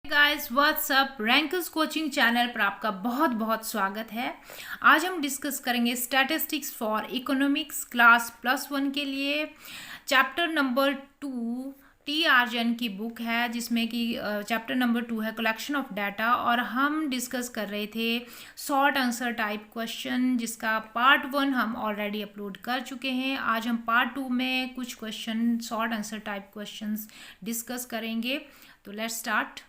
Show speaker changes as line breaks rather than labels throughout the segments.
Guys what's up rankers coaching channel पर आपका बहुत बहुत स्वागत है। आज हम डिस्कस करेंगे स्टैटिस्टिक्स फॉर इकोनॉमिक्स क्लास +1 के लिए। चैप्टर नंबर 2 टी आर्जन की बुक है, जिसमें कि चैप्टर नंबर 2 है कलेक्शन ऑफ डाटा, और हम डिस्कस कर रहे थे शॉर्ट आंसर टाइप क्वेश्चन, जिसका पार्ट 1 हम ऑलरेडी अपलोड कर चुके हैं। आज हम पार्ट 2 में कुछ question short answer type questions discuss करेंगे। तो लेट्स स्टार्ट।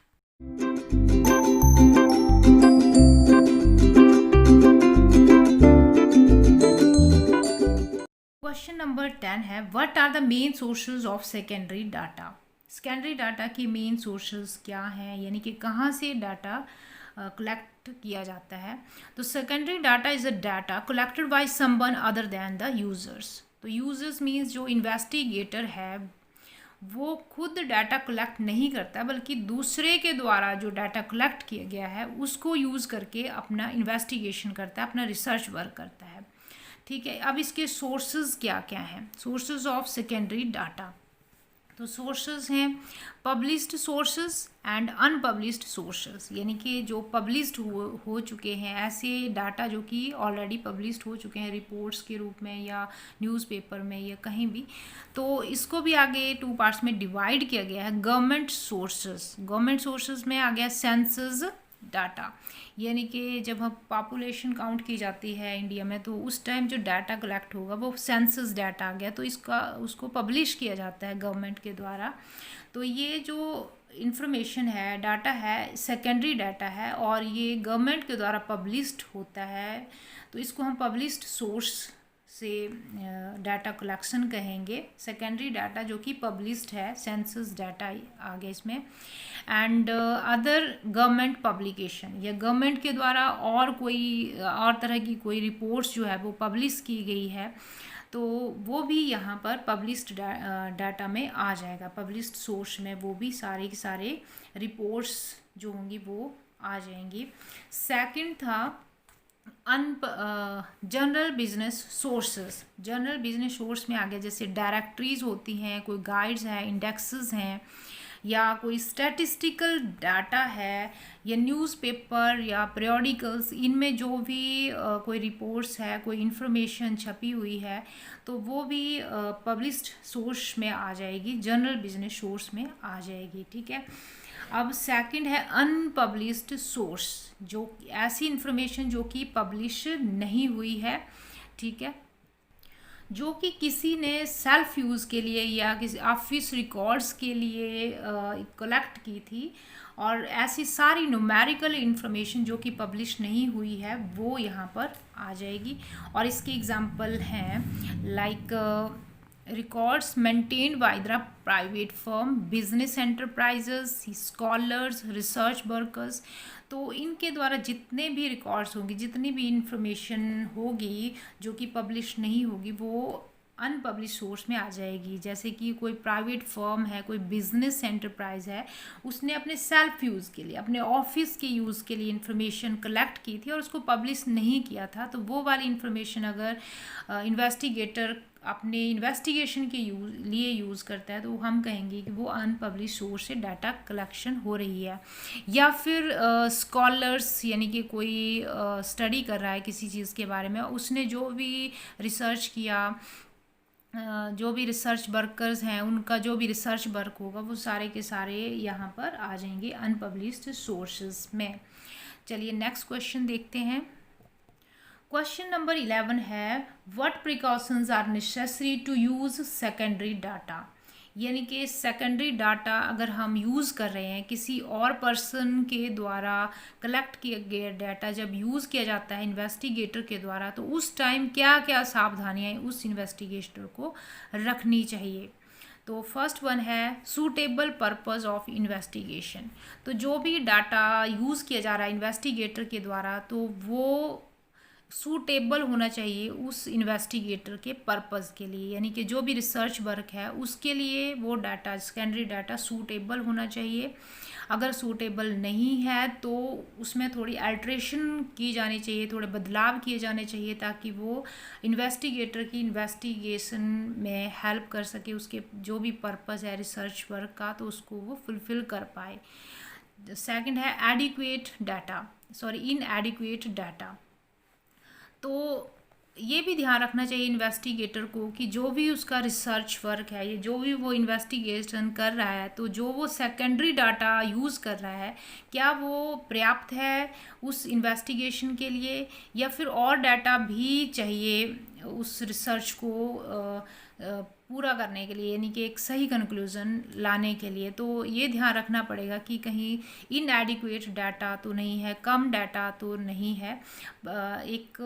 क्वेश्चन नंबर 10 है, what are the main sources of secondary data. Secondary data की मेन सोर्सेज क्या हैं, यानी कि कहाँ से डाटा कलेक्ट किया जाता है। तो secondary data is a data collected by someone other than the users. तो यूजर्स मीन्स जो इन्वेस्टिगेटर है वो खुद डाटा कलेक्ट नहीं करता, बल्कि दूसरे के द्वारा जो डाटा कलेक्ट किया गया है उसको यूज़ करके अपना इन्वेस्टिगेशन करता है, अपना रिसर्च वर्क करता है। ठीक है, अब इसके सोर्सेज क्या क्या हैं, सोर्सेज ऑफ सेकेंडरी डाटा। तो सोर्सेज हैं published sources and unpublished sources, यानी कि जो पब्लिश्ड हो चुके हैं, ऐसे डाटा जो कि ऑलरेडी पब्लिश्ड हो चुके हैं रिपोर्ट्स के रूप में या न्यूज़पेपर में या कहीं भी। तो इसको भी आगे 2 पार्ट्स में डिवाइड किया गया है। गवर्नमेंट सोर्सेज में आ गया सेंसस डाटा, यानी कि जब हम पॉपुलेशन काउंट की जाती है इंडिया में, तो उस टाइम जो डाटा कलेक्ट होगा वो सेंसस डाटा आ गया, तो उसको पब्लिश किया जाता है गवर्नमेंट के द्वारा। तो ये जो इंफॉर्मेशन है, डाटा है, सेकेंडरी डाटा है और ये गवर्नमेंट के द्वारा पब्लिश्ड होता है, तो इसको हम पब्लिश्ड सोर्स से डाटा कलेक्शन कहेंगे। सेकेंडरी डाटा जो कि पब्लिश्ड है, सेंसस डाटा आ गया इसमें। एंड अदर गवर्नमेंट पब्लिकेशन, या गवर्नमेंट के द्वारा और तरह की कोई रिपोर्ट्स जो है वो पब्लिश की गई है, तो वो भी यहाँ पर पब्लिश्ड डाटा में आ जाएगा। पब्लिश्ड सोर्स में वो भी सारे के सारे रिपोर्ट्स जो होंगी वो आ जाएंगी। सेकंड था general business sources. General business source में आ गया जैसे डायरेक्टरीज होती हैं, कोई गाइड्स हैं, इंडेक्सेस हैं, या कोई स्टैटिस्टिकल डाटा है, या न्यूज़पेपर या पीरियोडिकल्स, इनमें जो भी कोई रिपोर्ट्स है, कोई इन्फॉर्मेशन छपी हुई है, तो वो भी पब्लिश्ड सोर्स में आ जाएगी, जनरल बिजनेस सोर्स में आ जाएगी। ठीक है, अब सेकंड है अनपब्लिश्ड सोर्स, जो ऐसी इंफॉर्मेशन जो कि पब्लिश नहीं हुई है, ठीक है, जो कि किसी ने सेल्फ यूज़ के लिए या किसी ऑफिस रिकॉर्ड्स के लिए कलेक्ट की थी, और ऐसी सारी न्यूमेरिकल इंफॉर्मेशन जो कि पब्लिश नहीं हुई है वो यहाँ पर आ जाएगी। और इसके एग्जांपल हैं like records maintained by the private firm, business enterprises, scholars, research workers. तो इनके द्वारा जितने भी रिकॉर्ड्स होंगे, जितनी भी इंफॉर्मेशन होगी जो कि पब्लिश नहीं होगी, वो अनपब्लिश सोर्स में आ जाएगी। जैसे कि कोई प्राइवेट फर्म है, कोई बिजनेस एंटरप्राइज है, उसने अपने सेल्फ यूज़ के लिए, अपने ऑफिस के यूज़ के लिए इंफॉर्मेशन कलेक्ट की थी और उसको पब्लिश नहीं किया था, तो वो वाली इंफॉर्मेशन अगर इन्वेस्टिगेटर अपने इन्वेस्टिगेशन के लिए यूज़ करता है, तो हम कहेंगे कि वो अनपब्लिश सोर्स से डाटा कलेक्शन हो रही है। या फिर स्कॉलर्स, यानी कि कोई स्टडी कर रहा है किसी चीज़ के बारे में, उसने जो भी रिसर्च किया, जो भी रिसर्च वर्कर्स हैं, उनका जो भी रिसर्च वर्क होगा वो सारे के सारे यहाँ पर आ जाएंगे अनपब्लिश्ड सोर्सेज में। चलिए नेक्स्ट क्वेश्चन देखते हैं। क्वेश्चन नंबर 11 है, what precautions are necessary to use secondary data. यानी कि सेकेंडरी डाटा अगर हम यूज़ कर रहे हैं, किसी और पर्सन के द्वारा कलेक्ट किया गया डाटा जब यूज़ किया जाता है इन्वेस्टिगेटर के द्वारा, तो उस टाइम क्या क्या सावधानियाँ उस इन्वेस्टिगेटर को रखनी चाहिए। तो फर्स्ट वन है सूटेबल पर्पस ऑफ इन्वेस्टिगेशन। तो जो भी डाटा यूज़ किया जा रहा है इन्वेस्टिगेटर के द्वारा, तो वो सूटेबल होना चाहिए उस इन्वेस्टिगेटर के पर्पज़ के लिए, यानी कि जो भी रिसर्च वर्क है उसके लिए वो डाटा, सेकेंडरी डाटा सूटेबल होना चाहिए। अगर सूटेबल नहीं है तो उसमें थोड़ी अल्ट्रेशन की जानी चाहिए, थोड़े बदलाव किए जाने चाहिए, ताकि वो इन्वेस्टिगेटर की इन्वेस्टिगेशन में हेल्प कर सके, उसके जो भी पर्पज़ है रिसर्च वर्क का, तो उसको वो फुलफ़िल कर पाए। सेकंड है एडिक्वेट डाटा, इनएडिक्वेट डाटा। तो ये भी ध्यान रखना चाहिए इन्वेस्टिगेटर को कि जो भी उसका रिसर्च वर्क है, ये जो भी वो इन्वेस्टिगेशन कर रहा है, तो जो वो सेकेंडरी डाटा यूज़ कर रहा है क्या वो पर्याप्त है उस इन्वेस्टिगेशन के लिए, या फिर और डाटा भी चाहिए उस रिसर्च को पूरा करने के लिए, यानी कि एक सही कंक्लूज़न लाने के लिए। तो ये ध्यान रखना पड़ेगा कि कहीं इनएडिक्वेट डाटा तो नहीं है, कम डाटा तो नहीं है। एक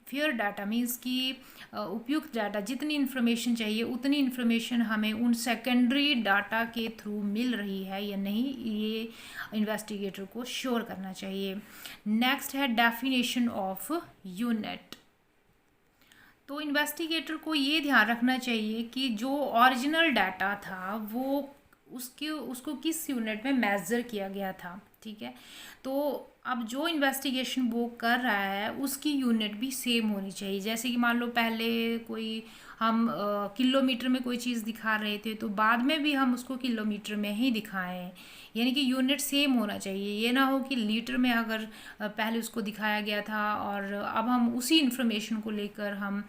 फेयर डाटा मीन्स कि उपयुक्त डाटा, जितनी इन्फॉर्मेशन चाहिए उतनी इन्फॉर्मेशन हमें उन सेकेंडरी डाटा के थ्रू मिल रही है या नहीं, ये इन्वेस्टिगेटर को श्योर करना चाहिए। नेक्स्ट है डेफिनेशन ऑफ यूनिट। तो इन्वेस्टिगेटर को ये ध्यान रखना चाहिए कि जो ओरिजिनल डाटा था वो उसको किस यूनिट में मेज़र किया गया था, ठीक है। तो अब जो इन्वेस्टिगेशन वो कर रहा है उसकी यूनिट भी सेम होनी चाहिए। जैसे कि मान लो पहले कोई हम किलोमीटर में कोई चीज़ दिखा रहे थे, तो बाद में भी हम उसको किलोमीटर में ही दिखाएं, यानी कि यूनिट सेम होना चाहिए। ये ना हो कि लीटर में अगर पहले उसको दिखाया गया था और अब हम उसी इन्फॉर्मेशन को लेकर हम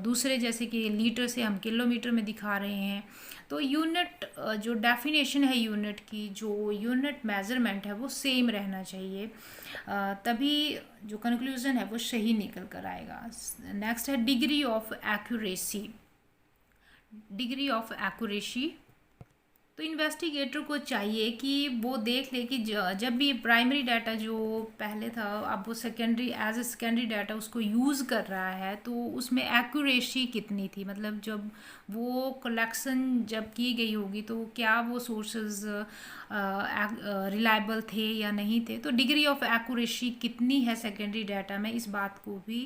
दूसरे जैसे कि लीटर से हम किलोमीटर में दिखा रहे हैं। तो यूनिट जो डेफिनेशन है यूनिट की, जो यूनिट मेज़रमेंट है वो सेम रहना चाहिए, तभी जो कंक्लूज़न है वो सही निकल कर आएगा। नेक्स्ट है degree of accuracy. Degree of accuracy, तो इन्वेस्टिगेटर को चाहिए कि वो देख ले कि जब भी प्राइमरी डाटा जो पहले था अब वो secondary as a secondary data उसको यूज़ कर रहा है, तो उसमें एक्यूरेसी कितनी थी, मतलब जब वो कलेक्शन जब की गई होगी तो क्या वो सोर्सेज रिलायबल थे या नहीं थे। तो डिग्री ऑफ एक्यूरेसी कितनी है सेकेंडरी डाटा में, इस बात को भी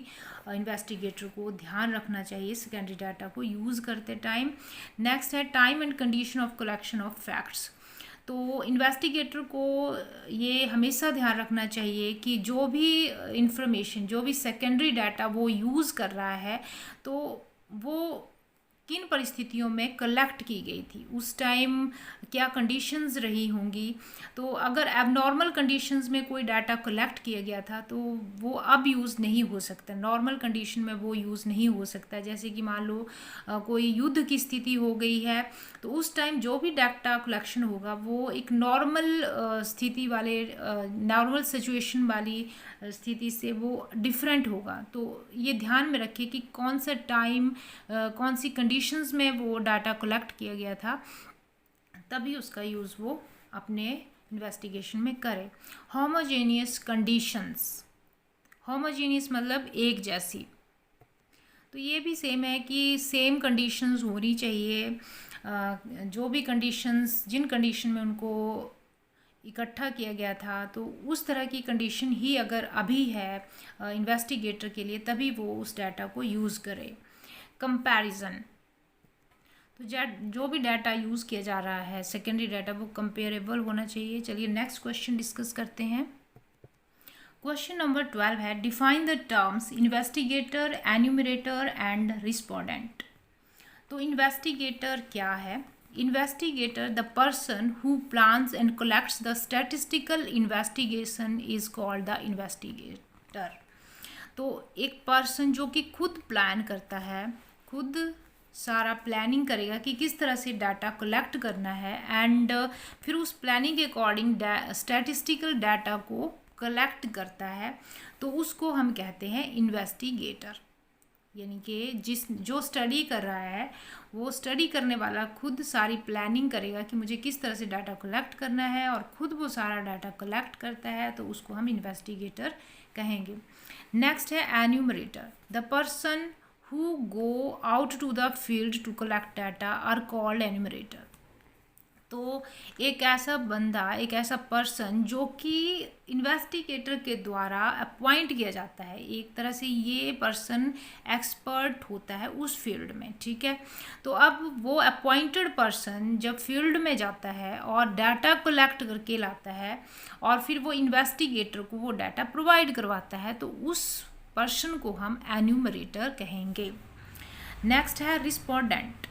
इन्वेस्टिगेटर को ध्यान रखना चाहिए सेकेंडरी डाटा को यूज़ करते टाइम। नेक्स्ट है time and condition of collection of facts. तो इन्वेस्टिगेटर को ये हमेशा ध्यान रखना चाहिए कि जो भी इंफॉर्मेशन, जो भी सेकेंडरी डाटा वो यूज़ कर रहा है, तो वो किन परिस्थितियों में कलेक्ट की गई थी, उस टाइम क्या कंडीशंस रही होंगी। तो अगर एबनॉर्मल कंडीशंस में कोई डाटा कलेक्ट किया गया था तो वो अब यूज़ नहीं हो सकता, नॉर्मल कंडीशन में वो यूज़ नहीं हो सकता। जैसे कि मान लो कोई युद्ध की स्थिति हो गई है, तो उस टाइम जो भी डाटा कलेक्शन होगा वो एक नॉर्मल स्थिति वाले, नॉर्मल सिचुएशन वाली स्थिति से वो डिफरेंट होगा। तो ये ध्यान में रखिए कि कौन सा टाइम, कौन सी कंडीशंस में वो डाटा कलेक्ट किया गया था, तभी उसका यूज़ वो अपने इन्वेस्टिगेशन में करे। होमोजेनियस कंडीशंस, होमोजेनियस मतलब एक जैसी, तो ये भी सेम है कि सेम कंडीशंस होनी चाहिए। जो भी कंडीशंस, जिन कंडीशन में उनको इकट्ठा किया गया था, तो उस तरह की कंडीशन ही अगर अभी है इन्वेस्टिगेटर के लिए, तभी वो उस डाटा को यूज़ करे। कंपैरिजन, तो जो भी डाटा यूज़ किया जा रहा है सेकेंडरी डाटा, वो कंपेरेबल होना चाहिए। चलिए नेक्स्ट क्वेश्चन डिस्कस करते हैं। क्वेश्चन नंबर 12 है define the terms investigator, enumerator and respondent. तो इन्वेस्टिगेटर क्या है? Investigator, the person who plans and collects the statistical investigation is called the investigator. तो एक पर्सन जो कि खुद प्लान करता है, खुद सारा प्लानिंग करेगा कि किस तरह से डाटा कलेक्ट करना है, एंड फिर उस प्लानिंग के अकॉर्डिंग स्टैटिस्टिकल डाटा को कलेक्ट करता है, तो उसको हम कहते हैं इन्वेस्टिगेटर। यानी कि जो स्टडी कर रहा है, वो स्टडी करने वाला खुद सारी प्लानिंग करेगा कि मुझे किस तरह से डाटा कलेक्ट करना है, और खुद वो सारा डाटा कलेक्ट करता है, तो उसको हम इन्वेस्टिगेटर कहेंगे। नेक्स्ट है enumerator. The person who go out to the field to collect data are called enumerator. तो एक ऐसा बंदा, एक ऐसा पर्सन जो कि इन्वेस्टिगेटर के द्वारा अपॉइंट किया जाता है, एक तरह से ये पर्सन एक्सपर्ट होता है उस फील्ड में, ठीक है। तो अब वो अपॉइंटेड पर्सन जब फील्ड में जाता है और डाटा कलेक्ट करके लाता है, और फिर वो इन्वेस्टिगेटर को वो डाटा प्रोवाइड करवाता है, तो उस पर्सन को हम एन्यूमरेटर कहेंगे। नेक्स्ट है respondent.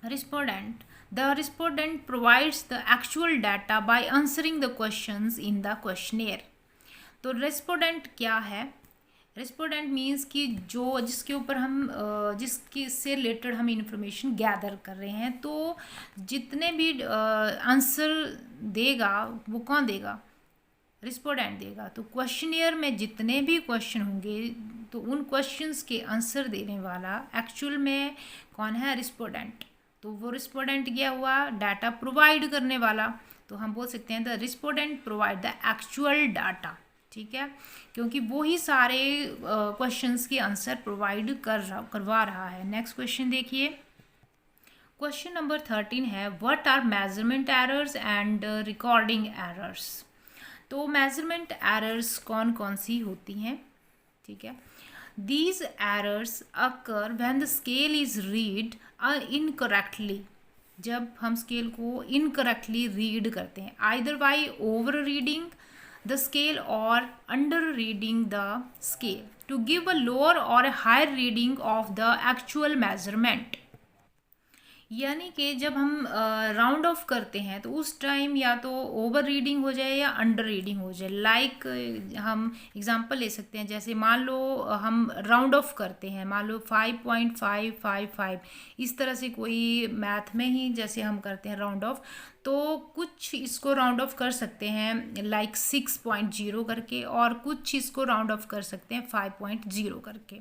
Respondent, the respondent provides the actual data by answering the questions in the questionnaire. तो रिस्पोंडेंट क्या है? रिस्पोंडेंट मीन्स कि जो जिसके ऊपर हम जिसके से रिलेटेड हम इंफॉर्मेशन गैदर कर रहे हैं, तो जितने भी आंसर देगा वो कौन देगा? रिस्पोंडेंट देगा। तो क्वेश्चनियर में जितने भी क्वेश्चन होंगे तो उन क्वेश्चंस के आंसर देने वाला एक्चुअल में कौन है? रिस्पोंडेंट। तो वो रिस्पोंडेंट क्या हुआ? डाटा प्रोवाइड करने वाला। तो हम बोल सकते हैं the respondent provide the actual data, ठीक है, क्योंकि वो ही सारे क्वेश्चंस के आंसर प्रोवाइड करवा रहा है। नेक्स्ट क्वेश्चन देखिए, क्वेश्चन नंबर 13 है what R measurement errors and recording errors. तो मेजरमेंट एरर्स कौन कौन सी होती हैं? ठीक है, these errors occur when the scale is read incorrectly. जब हम स्केल को इनकरेक्टली रीड करते हैं, either bye over reading the scale or under reading the scale to give a lower or a higher reading of the actual measurement। यानी कि जब हम round of करते हैं तो उस टाइम या तो ओवर रीडिंग हो जाए या अंडर रीडिंग हो जाए। लाइक हम एग्जांपल ले सकते हैं, जैसे मान लो हम राउंड ऑफ करते हैं, मान लो 5.555 इस तरह से कोई मैथ में ही जैसे हम करते हैं राउंड ऑफ, तो कुछ इसको राउंड ऑफ कर सकते हैं लाइक 6.0 करके, और कुछ इसको राउंड ऑफ कर सकते हैं 5.0 करके।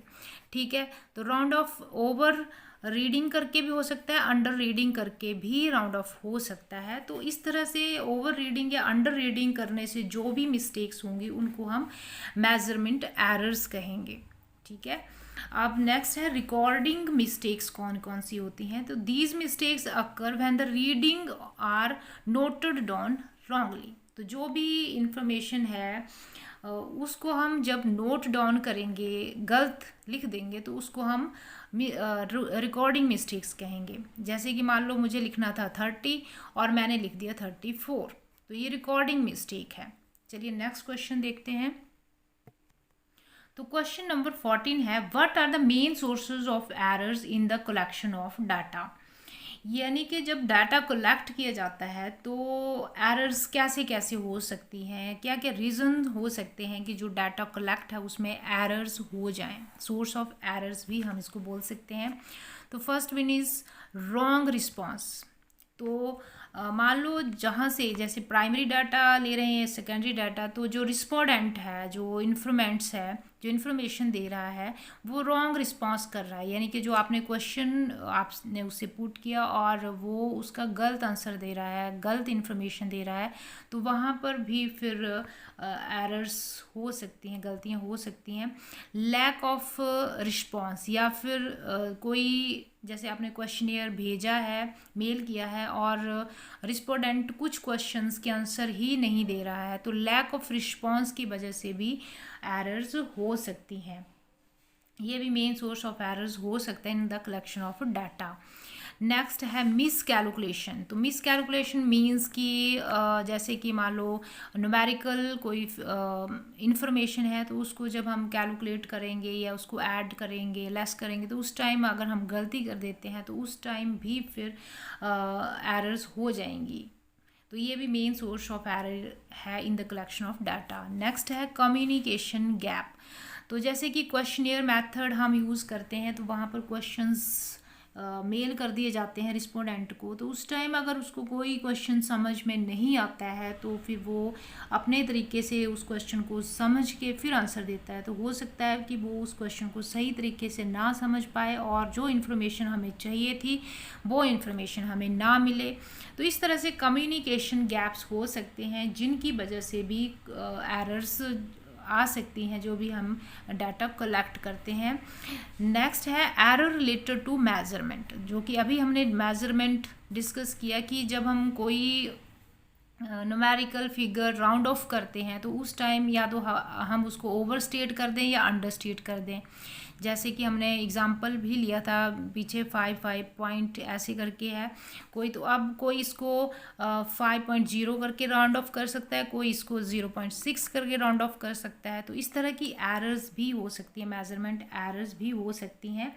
ठीक है, तो राउंड ऑफ ओवर रीडिंग करके भी हो सकता है, अंडर रीडिंग करके भी राउंड ऑफ हो सकता है। तो इस तरह से ओवर रीडिंग या अंडर रीडिंग करने से जो भी मिस्टेक्स होंगी उनको हम मेजरमेंट एरर्स कहेंगे। ठीक है, अब नेक्स्ट है रिकॉर्डिंग मिस्टेक्स कौन कौन सी होती हैं। तो these mistakes occur when the reading are noted down wrongly. तो जो भी इंफॉर्मेशन है उसको हम जब नोट डाउन करेंगे, गलत लिख देंगे, तो उसको हम रिकॉर्डिंग मिस्टेक्स कहेंगे। जैसे कि मान लो मुझे लिखना था 30 और मैंने लिख दिया 34, तो ये रिकॉर्डिंग मिस्टेक है। चलिए नेक्स्ट क्वेश्चन देखते हैं। तो क्वेश्चन नंबर 14 है what are the main sources of errors in the collection of data. यानी कि जब डाटा कलेक्ट किया जाता है तो एरर्स कैसे कैसे हो सकती हैं, क्या क्या रीज़न हो सकते हैं कि जो डाटा कलेक्ट है उसमें एरर्स हो जाएं। सोर्स ऑफ एरर्स भी हम इसको बोल सकते हैं। तो first one is wrong response. तो मान लो जहाँ से जैसे प्राइमरी डाटा ले रहे हैं, सेकेंडरी डाटा, तो जो रिस्पोंडेंट है, जो इन्फॉर्मेंट्स है, जो इन्फॉर्मेशन दे रहा है वो रॉन्ग रिस्पॉन्स कर रहा है। यानी कि जो आपने क्वेश्चन आपने उससे पुट किया और वो उसका गलत आंसर दे रहा है, गलत इन्फॉर्मेशन दे रहा है, तो वहाँ पर भी फिर एरर्स हो सकती हैं, गलतियाँ हो सकती हैं। लैक ऑफ रिस्पॉन्स, या फिर कोई जैसे आपने क्वेश्चनियर भेजा है, मेल किया है, और रिस्पोंडेंट कुछ क्वेश्चंस के आंसर ही नहीं दे रहा है, तो लैक ऑफ रिस्पॉन्स की वजह से भी एरर्स हो सकती हैं। ये भी मेन सोर्स ऑफ एरर्स हो सकते हैं इन the collection of data. Next है मिस कैलकुलेशन। तो मिस कैलकुलेशन मीन्स कि जैसे कि मान लो न्यूमेरिकल कोई इंफॉर्मेशन है, तो उसको जब हम कैलकुलेट करेंगे या उसको ऐड करेंगे, लेस करेंगे, तो उस टाइम अगर हम गलती कर देते हैं तो उस टाइम भी फिर एरर्स हो जाएंगी। तो ये भी मेन सोर्स ऑफ एरर है इन the collection of data. Next है कम्युनिकेशन गैप। तो जैसे कि क्वेश्चनियर मेथड हम यूज़ करते हैं, तो वहाँ पर क्वेश्चंस मेल कर दिए जाते हैं रिस्पोंडेंट को, तो उस टाइम अगर उसको कोई क्वेश्चन समझ में नहीं आता है तो फिर वो अपने तरीके से उस क्वेश्चन को समझ के फिर आंसर देता है। तो हो सकता है कि वो उस क्वेश्चन को सही तरीके से ना समझ पाए और जो इन्फॉर्मेशन हमें चाहिए थी वो इन्फॉर्मेशन हमें ना मिले। तो इस तरह से कम्युनिकेशन गैप्स हो सकते हैं जिनकी वजह से भी एरर्स आ सकती हैं जो भी हम डाटा कलेक्ट करते हैं। नेक्स्ट है एरर रिलेटेड टू मेजरमेंट, जो कि अभी हमने मेजरमेंट डिस्कस किया कि जब हम कोई न्यूमेरिकल फिगर राउंड ऑफ करते हैं तो उस टाइम या तो हम उसको ओवर स्टेट कर दें या अंडर स्टेट कर दें। जैसे कि हमने एग्जांपल भी लिया था पीछे 5 पॉइंट ऐसे करके है कोई, तो अब कोई इसको 5.0 करके राउंड ऑफ कर सकता है, कोई इसको 0.6 करके राउंड ऑफ कर सकता है। तो इस तरह की एरर्स भी हो सकती है, मेजरमेंट एरर्स भी हो सकती हैं।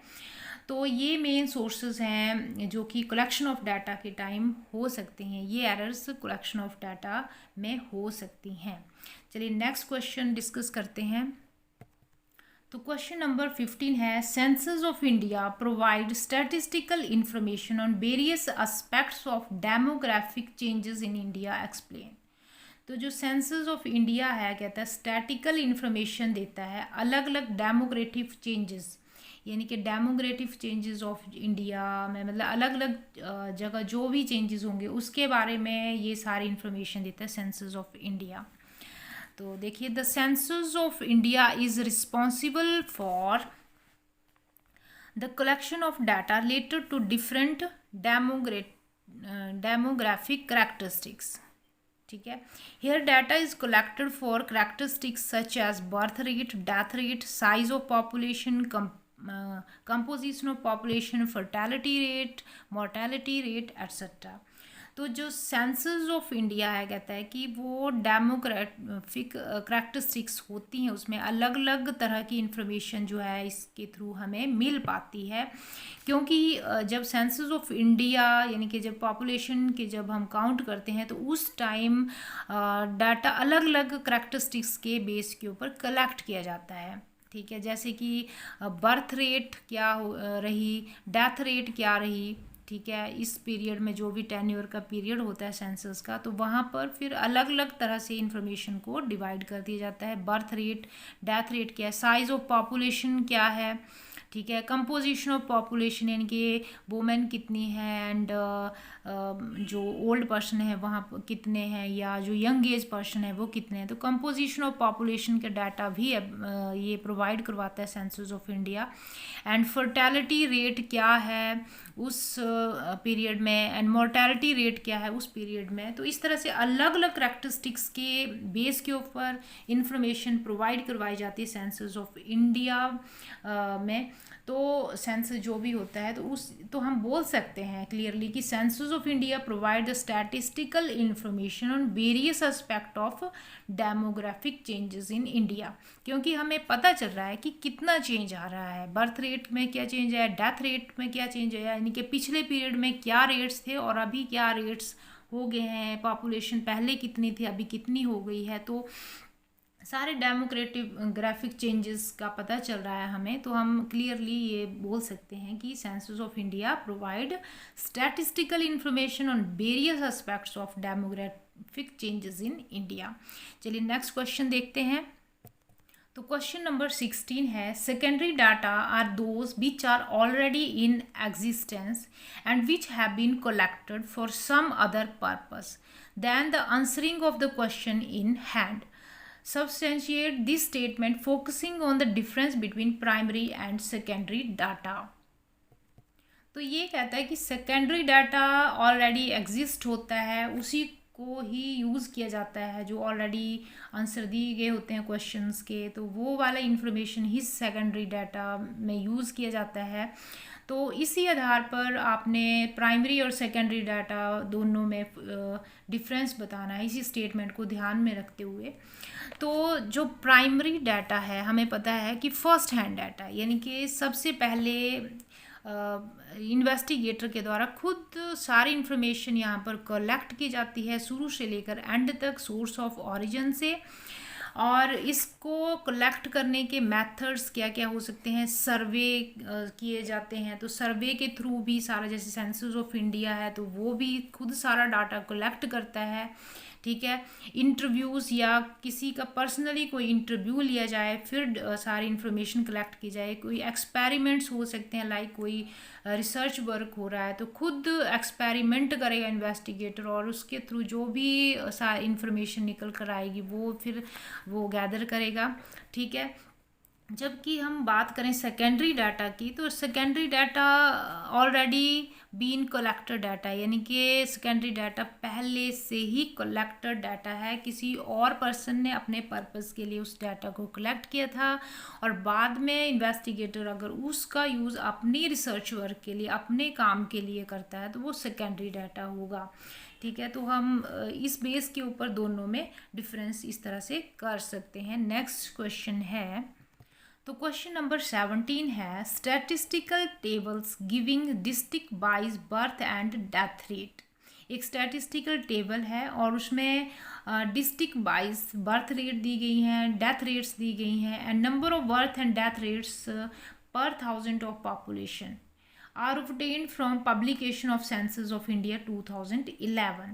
तो ये मेन सोर्सेज हैं जो कि कलेक्शन ऑफ डाटा के टाइम हो सकते हैं, ये एरर्स कलेक्शन ऑफ डाटा में हो सकती हैं। चलिए नेक्स्ट क्वेश्चन डिस्कस करते हैं। तो क्वेश्चन नंबर 15 है, census of India provide statistical information on various aspects of demographic changes in India, explain. तो जो सेंसस ऑफ इंडिया है कहता है स्टैटिकल इंफॉर्मेशन देता है अलग अलग डेमोग्रेटिव चेंजेस, यानी कि डेमोग्रेटिव चेंजेस ऑफ इंडिया में मतलब अलग अलग जगह जो भी चेंजेस होंगे उसके बारे में ये सारी इंफॉर्मेशन देता है सेंसस ऑफ इंडिया। तो देखिए, the census of India is responsible for the collection of data related to different demographic characteristics. ठीक है, here data is collected for characteristics such as birth rate, death rate, size of population, composition of population, fertility rate, mortality rate etc. तो जो census of India है कहता है कि वो demographic characteristics होती हैं, उसमें अलग अलग तरह की इंफॉर्मेशन जो है इसके थ्रू हमें मिल पाती है, क्योंकि जब सेंसस ऑफ इंडिया यानी कि जब पॉपुलेशन के जब हम काउंट करते हैं तो उस टाइम डाटा अलग अलग करैक्टरिस्टिक्स के बेस के ऊपर कलेक्ट किया जाता है। ठीक है, जैसे कि बर्थ रेट क्या रही, डेथ रेट क्या रही। ठीक है, इस पीरियड में जो भी टेन्योर का पीरियड होता है सेंसस का, तो वहाँ पर फिर अलग अलग तरह से इंफॉर्मेशन को डिवाइड कर दिया जाता है। बर्थ रेट, डेथ रेट क्या है, साइज ऑफ पॉपुलेशन क्या है, ठीक है, कंपोजिशन ऑफ पॉपुलेशन यानी कि वुमेन कितनी है एंड जो ओल्ड पर्सन है वहाँ कितने हैं, या जो यंग एज पर्सन है वो कितने हैं। तो कंपोजिशन ऑफ पॉपुलेशन का डाटा भी ये प्रोवाइड करवाता है census of India. And fertility rate क्या है उस पीरियड में, एंड मोर्टेलिटी रेट क्या है उस पीरियड में। तो इस तरह से अलग अलग करैक्टरिस्टिक्स के बेस के ऊपर इंफॉर्मेशन प्रोवाइड करवाई जाती है सेंसस ऑफ इंडिया में। तो सेंसस जो भी होता है तो हम बोल सकते हैं क्लियरली कि census of India provide the statistical information on various aspect of demographic changes in India, क्योंकि हमें पता चल रहा है कि कितना चेंज आ रहा है, बर्थ रेट में क्या चेंज है, डेथ रेट में क्या चेंज है, यानी कि पिछले पीरियड में क्या रेट्स थे और अभी क्या रेट्स हो गए हैं, पॉपुलेशन पहले कितनी थी अभी कितनी हो गई है। तो सारे डेमोक्रेटिव ग्राफिक चेंजेस का पता चल रहा है हमें। तो हम क्लियरली ये बोल सकते हैं कि census of India provide statistical information on various aspects of demographic changes in India. चलिए नेक्स्ट क्वेश्चन देखते हैं। तो क्वेश्चन नंबर 16 है, secondary data are those which are already in existence and which have been collected for some other purpose than the answering of the question in hand. Substantiate this statement focusing on the difference between primary and secondary data। तो ये कहता है कि secondary data already exist होता है, उसी को ही use किया जाता है, जो ऑलरेडी आंसर दिए गए होते हैं क्वेश्चंस के, तो वो वाला इंफॉर्मेशन ही सेकेंडरी डाटा में यूज़ किया जाता है। तो इसी आधार पर आपने प्राइमरी और सेकेंडरी डाटा दोनों में डिफरेंस बताना है, इसी स्टेटमेंट को ध्यान में रखते हुए। तो जो प्राइमरी डाटा है हमें पता है कि फर्स्ट हैंड डाटा, यानी कि सबसे पहले इन्वेस्टिगेटर के द्वारा खुद सारी इन्फॉर्मेशन यहाँ पर कलेक्ट की जाती है शुरू से लेकर एंड तक, सोर्स ऑफ ऑरिजिन से। और इसको कलेक्ट करने के मेथड्स क्या क्या हो सकते हैं, सर्वे किए जाते हैं, तो सर्वे के थ्रू भी सारा, जैसे सेंसस ऑफ इंडिया है तो वो भी खुद सारा डाटा कलेक्ट करता है। ठीक है, इंटरव्यूज़ या किसी का पर्सनली कोई इंटरव्यू लिया जाए फिर सारी इन्फॉर्मेशन कलेक्ट की जाए, कोई एक्सपेरिमेंट्स हो सकते हैं, लाइक कोई रिसर्च वर्क हो रहा है तो खुद एक्सपेरिमेंट करेगा इन्वेस्टिगेटर और उसके थ्रू जो भी सारी इन्फॉर्मेशन निकल कर आएगी वो फिर वो गैदर करेगा। ठीक है, जबकि हम बात करें सेकेंडरी डाटा की, तो secondary data already been collected data, यानी कि सेकेंडरी डाटा पहले से ही कलेक्टेड डाटा है, किसी और पर्सन ने अपने पर्पस के लिए उस डाटा को कलेक्ट किया था और बाद में इन्वेस्टिगेटर अगर उसका यूज़ अपनी रिसर्च वर्क के लिए, अपने काम के लिए करता है तो वो सेकेंडरी डाटा होगा। ठीक है, तो हम इस बेस के ऊपर दोनों में डिफरेंस इस तरह से कर सकते हैं। नेक्स्ट क्वेश्चन है, तो क्वेश्चन नंबर 17 है statistical tables giving district wise birth and death rate. एक स्टैटिस्टिकल टेबल है और उसमें डिस्ट्रिक्ट वाइज बर्थ रेट दी गई हैं, डेथ रेट्स दी गई हैं and number of birth and death rates per thousand of population are obtained from publication of census of India 2011.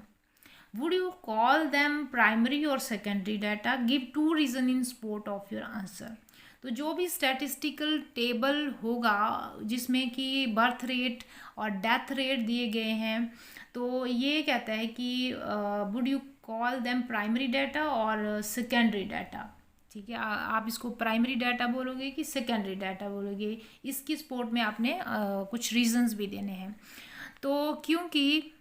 Would you call them primary or secondary data? Give two reason in support of your answer. तो जो भी statistical table होगा जिसमें कि birth rate और death rate दिए गए हैं, तो ये कहता है कि would you call them primary data और सेकेंडरी डाटा। ठीक है, आप इसको प्राइमरी डाटा बोलोगे कि सेकेंडरी डाटा बोलोगे, इसकी सपोर्ट में आपने कुछ रीजंस भी देने हैं। तो क्योंकि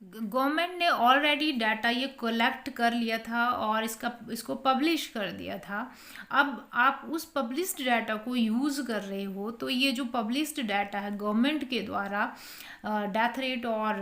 गवर्नमेंट ने ऑलरेडी डाटा ये कलेक्ट कर लिया था और इसको पब्लिश कर दिया था, अब आप उस पब्लिश्ड डाटा को यूज़ कर रहे हो, तो ये जो पब्लिश्ड डाटा है गवर्नमेंट के द्वारा डेथ रेट और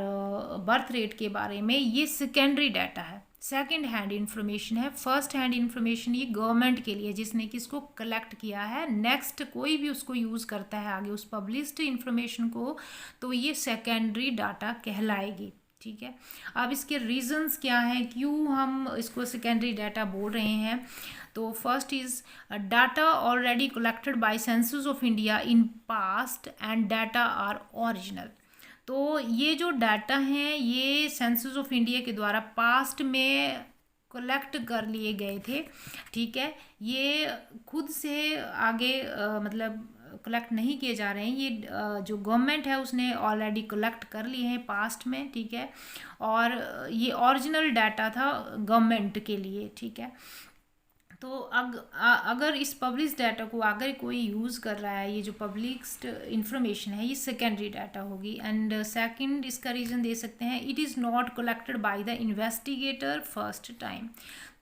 बर्थ रेट के बारे में, ये सेकेंडरी डाटा है, सेकंड हैंड इंफॉर्मेशन है। फर्स्ट हैंड इंफॉर्मेशन ये गवर्नमेंट के लिए जिसने कि इसको कलेक्ट किया है, नेक्स्ट कोई भी उसको यूज़ करता है आगे उस पब्लिश्ड इंफॉर्मेशन को, तो ये सेकेंडरी डाटा कहलाएगी। ठीक है, अब इसके रीजंस क्या हैं, क्यों हम इसको सेकेंडरी डाटा बोल रहे हैं। तो first is data already collected by census of India in past and data are original. तो ये जो डाटा हैं ये सेंसस ऑफ इंडिया के द्वारा पास्ट में कलेक्ट कर लिए गए थे। ठीक है, ये खुद से आगे मतलब कलेक्ट नहीं किए जा रहे हैं, ये जो गवर्नमेंट है उसने ऑलरेडी कलेक्ट कर लिए हैं पास्ट में। ठीक है, और ये ओरिजिनल डाटा था गवर्नमेंट के लिए। ठीक है, तो अगर इस पब्लिश डाटा को अगर कोई यूज़ कर रहा है, ये जो पब्लिश्ड इंफॉर्मेशन है ये सेकेंडरी डाटा होगी। एंड सेकंड इसका रीज़न दे सकते हैं, it is not collected by the investigator first time.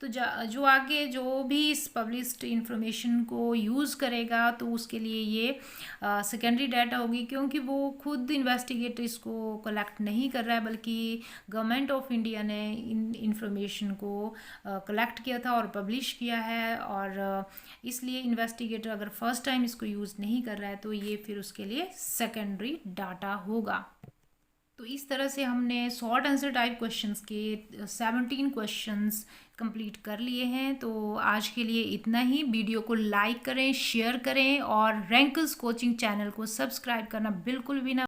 तो जो आगे जो भी इस पब्लिश्ड इंफॉर्मेशन को यूज़ करेगा तो उसके लिए ये सेकेंडरी डाटा होगी, क्योंकि वो खुद इन्वेस्टिगेटर इसको कलेक्ट नहीं कर रहा है, बल्कि गवर्नमेंट ऑफ इंडिया ने इन इंफॉर्मेशन को कलेक्ट किया था और पब्लिश किया है, और इसलिए इन्वेस्टिगेटर अगर फर्स्ट टाइम इसको यूज़ नहीं कर रहा है तो ये फिर उसके लिए सेकेंडरी डाटा होगा। तो इस तरह से हमने शॉर्ट आंसर टाइप क्वेश्चंस के 17 क्वेश्चंस कंप्लीट कर लिए हैं। तो आज के लिए इतना ही। वीडियो को लाइक करें, शेयर करें और रैंकर्स कोचिंग चैनल को सब्सक्राइब करना बिल्कुल भी ना